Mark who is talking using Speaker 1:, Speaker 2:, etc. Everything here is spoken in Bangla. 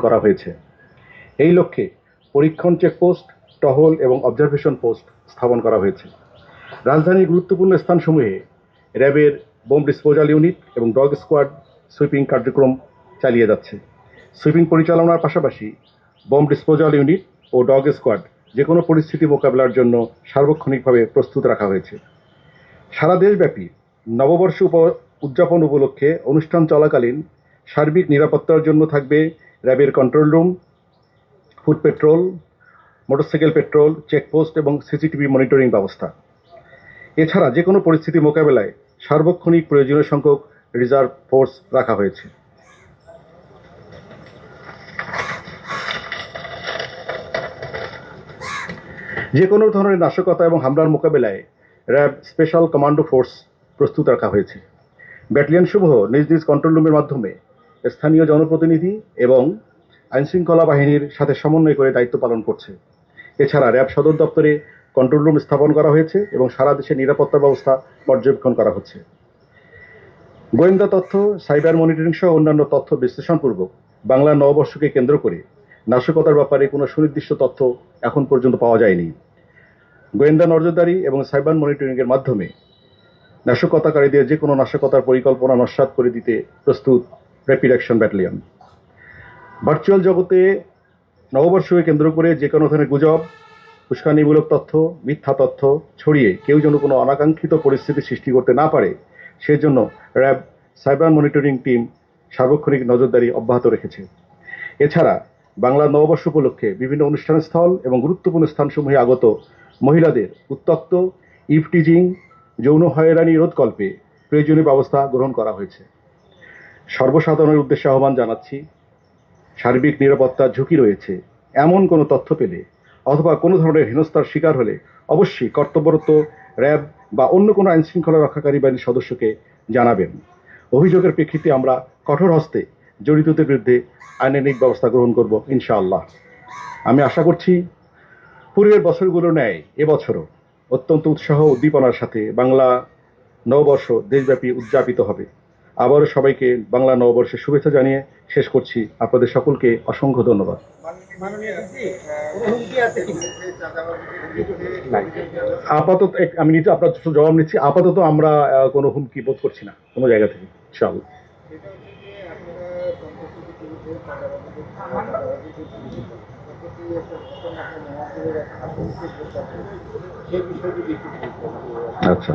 Speaker 1: করা হয়েছে। এই লক্ষ্যে পরীক্ষণ চেকপোস্ট, টহল এবং অবজারভেশন পোস্ট স্থাপন করা হয়েছে। রাজধানীর গুরুত্বপূর্ণ স্থানসমূহে র্যাবের বোম ডিসপোজাল ইউনিট এবং ডগ স্কোয়াড সুইপিং কার্যক্রম চালিয়ে যাচ্ছে। সুইপিং পরিচালনার পাশাপাশি বোম ডিসপোজাল ইউনিট ও ডগ স্কোয়াড যে কোনো পরিস্থিতি মোকাবেলার জন্য সার্বক্ষণিকভাবে প্রস্তুত রাখা হয়েছে। সারা দেশব্যাপী নববর্ষ উদযাপন উপলক্ষে অনুষ্ঠান চলাকালীন সার্বিক নিরাপত্তার জন্য থাকবে র্যাবের control room, foot petrol, motorcycle petrol, checkpost এবং সিসিটিভি মনিটরিং ব্যবস্থা। এছাড়া যে কোনো পরিস্থিতি মোকাবেলায় সার্বক্ষণিক প্রয়োজনীয় সংখ্যক রিজার্ভ ফোর্স রাখা হয়েছে। যে কোনো ধরনের নাশকতা এবং হামলার মোকাবেলায় র্যাব স্পেশাল কমান্ডো ফোর্স প্রস্তুত রাখা হয়েছে। ব্যাটালিয়নসমূহ নিজ নিজ কন্ট্রোল রুমের মাধ্যমে স্থানীয় জনপ্রতিনিধি এবং আইনশৃঙ্খলা বাহিনীর সাথে সমন্বয় করে দায়িত্ব পালন করছে। এছাড়া র্যাব সদর দপ্তরে কন্ট্রোল রুম স্থাপন করা হয়েছে এবং সারা দেশে নিরাপত্তা ব্যবস্থা পর্যবেক্ষণ করা হচ্ছে। গোয়েন্দা তথ্য, সাইবার মনিটরিং সহ অন্যান্য তথ্য বিশ্লেষণপূর্বক বাংলা নববর্ষকে কেন্দ্র করে নাশকতার ব্যাপারে কোনো সুনির্দিষ্ট তথ্য এখন পর্যন্ত পাওয়া যায়নি। গোয়েন্দা নজরদারি এবং সাইবার মনিটরিং এর মাধ্যমে নাশকতাকারীদের যে কোনো নাশকতার পরিকল্পনা নস্যাৎ করে দিতে প্রস্তুত র্যাপিড অ্যাকশন ব্যাটালিয়ন। ভার্চুয়াল জগতে নববর্ষকে কেন্দ্র করে যে কোনো ধরনের গুজব, উস্কানিমূলক তথ্য, মিথ্যা তথ্য ছড়িয়ে কেউ যেন কোনো অনাকাঙ্ক্ষিত পরিস্থিতি সৃষ্টি করতে না পারে, সেজন্য র্যাব সাইবার মনিটরিং টিম সার্বক্ষণিক নজরদারি অব্যাহত রেখেছে। এছাড়া বাংলা নববর্ষ উপলক্ষে বিভিন্ন অনুষ্ঠানস্থল এবং গুরুত্বপূর্ণ স্থানসমূহে আগত মহিলাদের উত্ত্যক্ত, ইভটিজিং, যৌন হয়রানি রোধকল্পে প্রয়োজনীয় ব্যবস্থা গ্রহণ করা হয়েছে। সর্বসাধারণের উদ্দেশ্যে আহ্বান জানাচ্ছি, সার্বিক নিরাপত্তার ঝুঁকি রয়েছে এমন কোনো তথ্য পেলে অথবা কোনো ধরনের হেনস্থার শিকার হলে অবশ্যই কর্তব্যরত র্যাব বা অন্য কোনো আইনশৃঙ্খলা রক্ষাকারী বাহিনীর সদস্যকে জানাবেন। অভিযোগের প্রেক্ষিতে আমরা কঠোর হস্তে জড়িতদের বিরুদ্ধে আইনানুগ ব্যবস্থা গ্রহণ করব ইনশাআল্লাহ। আমি আশা করছি পূর্বের বছরগুলোর ন্যায় এবছরও অত্যন্ত উৎসাহ উদ্দীপনার সাথে বাংলা নববর্ষ দেশব্যাপী উদযাপিত হবে। আবারও সবাইকে বাংলা নববর্ষের শুভেচ্ছা জানিয়ে শেষ করছি। আপনাদের সকলকে অসংখ্য ধন্যবাদ। আপাতত আমি নিজে আপনার জবাব নিচ্ছি, আপাতত আমরা কোনো হুমকি বোধ করছি না কোনো জায়গা থেকে, ইনশাআল্লাহ। আচ্ছা।